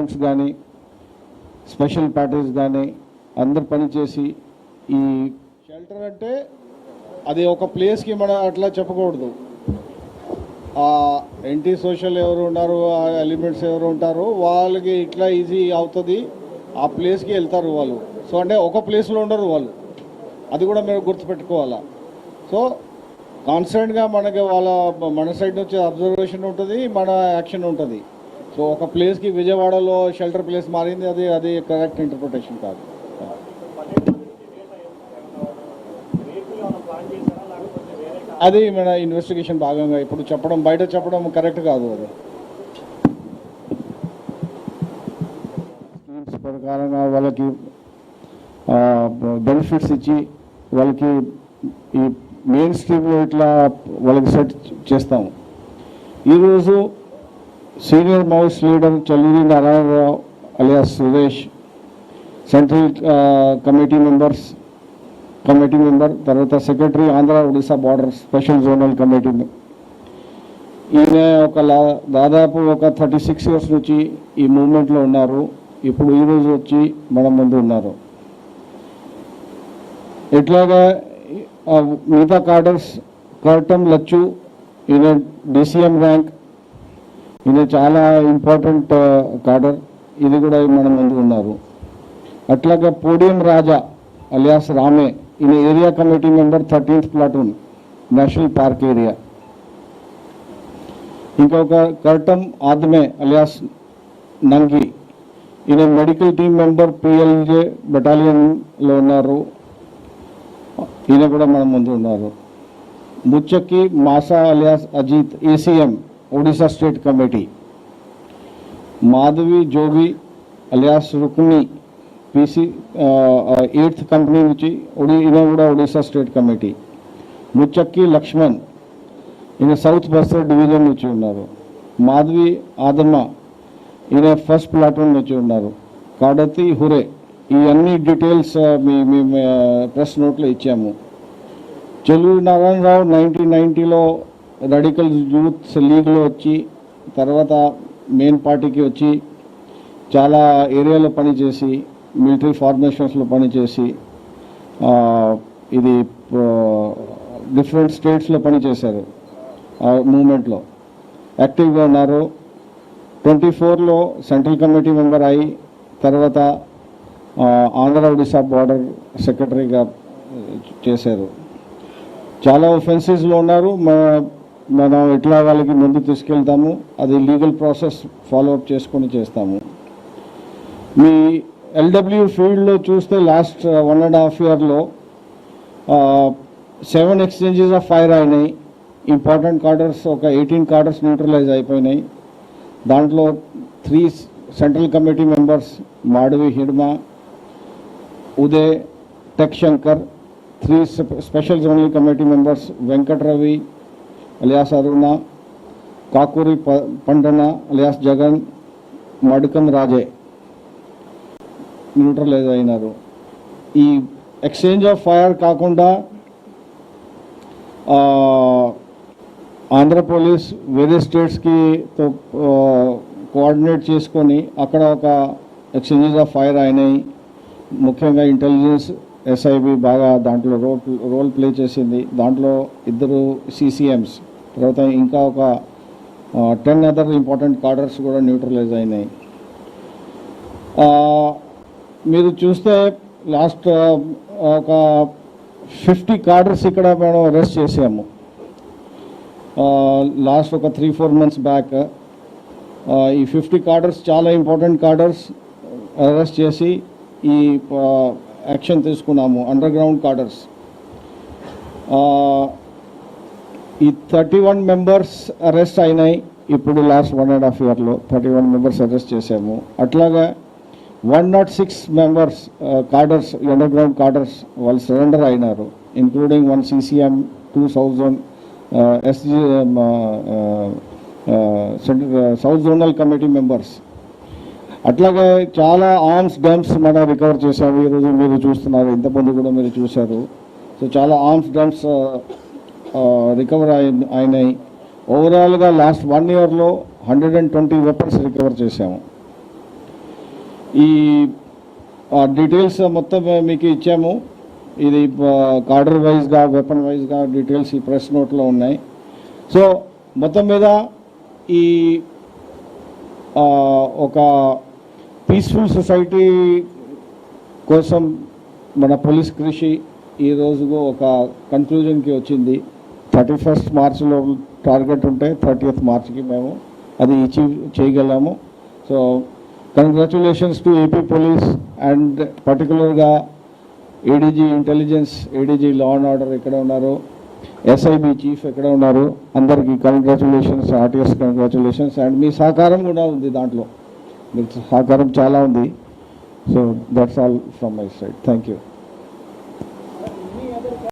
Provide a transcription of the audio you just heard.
Scouts కానీ special parties కానీ అందరు పనిచేసి ఈ షెల్టర్ అంటే అది ఒక ప్లేస్కి మనం అట్లా చెప్పకూడదు. యాంటీ సోషల్ ఎవరు ఉన్నారు, ఆ ఎలిమెంట్స్ ఎవరు ఉంటారో వాళ్ళకి ఇట్లా ఈజీ అవుతుంది, ఆ ప్లేస్కి వెళ్తారు వాళ్ళు. సో అంటే ఒక ప్లేస్లో ఉండరు వాళ్ళు, అది కూడా మీరు గుర్తుపెట్టుకోవాలా. సో కాన్స్టెంట్గా మనకి మన సైడ్ నుంచి అబ్జర్వేషన్ ఉంటుంది, మన యాక్షన్ ఉంటుంది. సో ఒక ప్లేస్కి విజయవాడలో షెల్టర్ ప్లేస్ మారింది, అది కరెక్ట్ ఇంటర్ప్రిటేషన్ కాదు. అది మన ఇన్వెస్టిగేషన్ భాగంగా ఇప్పుడు బయట చెప్పడం కరెక్ట్ కాదు. అది స్కీమ్స్ ప్రకారంగా వాళ్ళకి బెనిఫిట్స్ ఇచ్చి వాళ్ళకి ఈ మెయిన్ స్ట్రీమ్లో ఇట్లా వాళ్ళకి సెట్ చేస్తాము. ఈరోజు senior Maoist leader Challuri Narayanarao alias Suresh, central committee member, తర్వాత secretary Andhra Odisha border special zonal committee. ఈయన దాదాపు ఒక 36 years నుంచి ఈ మూవ్మెంట్లో ఉన్నారు. ఇప్పుడు ఈరోజు వచ్చి మన ముందు ఉన్నారు. ఇట్లాగా మిగతా కార్డర్స్, కర్టం లచ్చు, ఈయన DCM ర్యాంక్, ఈయన చాలా ఇంపార్టెంట్ కార్డర్, ఇది కూడా మన ముందు ఉన్నారు. అట్లాగా పోడియం రాజా అలియాస్ రామే, ఈయన area committee member 13th platoon national park area. ఇంకొక కర్టం ఆద్మే అలియాస్ నంగి, ఈయన మెడికల్ టీమ్ మెంబర్ PLJ బెటాలియన్లో ఉన్నారు, ఈయన కూడా మన ముందు ఉన్నారు. Muchaki Masa alias Ajit ACM Odisha state committee. Madavi Jogi alias Rukmi PC 8th company నుంచి ఈయన కూడా ఒడిశా స్టేట్ కమిటీ. ముచ్చక్కి లక్ష్మణ్, ఈయన సౌత్ బస్తర్ డివిజన్ నుంచి ఉన్నారు. మాధవి ఆదమ్మ, ఈయన 1st ప్లాటూన్ నుంచి ఉన్నారు. కాడతి హురే, ఈ అన్ని డీటెయిల్స్ మీ ప్రెస్ నోట్లో ఇచ్చాము. చెల్లూరి నారాయణరావు 1990లో రాడికల్ యూత్ లీగ్లో వచ్చి తర్వాత మెయిన్ పార్టీకి వచ్చి చాలా ఏరియాలో పనిచేసి మిలిటరీ ఫార్మేషన్స్లో పనిచేసి ఇది డిఫరెంట్ స్టేట్స్లో పనిచేశారు. ఆ మూమెంట్లో యాక్టివ్గా ఉన్నారు. 24లో సెంట్రల్ కమిటీ మెంబర్ అయి తర్వాత ఆంధ్ర ఒడిశా బార్డర్ సెక్రటరీగా చేశారు. చాలా ఒఫెన్సెస్లో ఉన్నారు. మనం ఎట్లా వాళ్ళకి ముందు తీసుకెళ్తాము, అది లీగల్ ప్రాసెస్ ఫాలోఅప్ చేసుకొని చేస్తాము. మీ LW ఫీల్డ్లో చూస్తే లాస్ట్ 1.5 yearలో 7 exchanges ఆఫ్ ఫైర్ అయినాయి. ఇంపార్టెంట్ కార్డర్స్ ఒక 18 కార్డర్స్ న్యూట్రలైజ్ అయిపోయినాయి. దాంట్లో 3 central committee members Madavi Hidma, Uday, Tech Shankar, 3 special zonal committee members Venkata Ravi alias Aruna, Kakuri Pandana alias Jagan, Madakam Raje neutralise అయినారు. ఈ ఎక్స్చేంజ్ ఆఫ్ ఫైర్ కాకుండా ఆంధ్ర పోలీస్ వేరే స్టేట్స్కి కోఆర్డినేట్ చేసుకొని అక్కడ ఒక ఎక్స్చేంజెస్ ఆఫ్ ఫైర్ అయినాయి. ముఖ్యంగా ఇంటెలిజెన్స్ SIB బాగా దాంట్లో రోల్ ప్లే చేసింది. దాంట్లో 2 CCMs, తర్వాత ఇంకా ఒక 10 అదర్ ఇంపార్టెంట్ కార్డర్స్ కూడా న్యూట్రలైజ్ అయినాయి. మీరు చూస్తే లాస్ట్ ఒక 50 కార్డర్స్ ఇక్కడ మేము అరెస్ట్ చేసాము లాస్ట్ ఒక 3-4 months బ్యాక్. ఈ 50 కార్డర్స్ చాలా ఇంపార్టెంట్ కార్డర్స్ అరెస్ట్ చేసి ఈ యాక్షన్ తీసుకున్నాము. అండర్ గ్రౌండ్ కార్డర్స్ ఈ 31 members అరెస్ట్ అయినాయి. ఇప్పుడు లాస్ట్ 1.5 yearలో 31 members అరెస్ట్ చేసాము. అట్లాగా 106 members కార్డర్స్, అండర్ గ్రౌండ్ కార్డర్స్ వాళ్ళు సరెండర్ అయినారు, including 1 CCM, 2 south zonal committee members. అట్లాగే చాలా ఆర్మ్స్ డంప్స్ మనం రికవర్ చేశాము. ఈరోజు మీరు చూస్తున్నారు, ఇంతకుముందు కూడా మీరు చూశారు. సో చాలా ఆర్మ్స్ డంప్స్ రికవర్ అయినాయి. ఓవరాల్గా లాస్ట్ 1 yearలో 120 weapons రికవర్ చేశాము. ఈ డీటెయిల్స్ మొత్తం మీకు ఇచ్చాము. ఇది కార్డర్ వైజ్గా, వెపన్ వైజ్గా డీటెయిల్స్ ఈ ప్రెస్ నోట్లో ఉన్నాయి. సో మొత్తం మీద ఈ ఒక పీస్ఫుల్ సొసైటీ కోసం మన పోలీస్ కృషి ఈరోజు ఒక కన్క్లూజన్కి వచ్చింది. 31st మార్చ్లో టార్గెట్ ఉంటే 30th మార్చ్కి మేము అది అచీవ్ చేయగలము. So congratulations to AP police and పర్టికులర్గా ADG intelligence, ADG law and order ఎక్కడ ఉన్నారు, ఎస్ఐబి చీఫ్ ఎక్కడ ఉన్నారు, అందరికీ కంగ్రాచులేషన్స్, ఆర్టీఎస్ కంగ్రాచులేషన్స్. అండ్ మీ సహకారం కూడా ఉంది దాంట్లో, మీ సహకారం చాలా ఉంది. So that's all from my side. Thank you.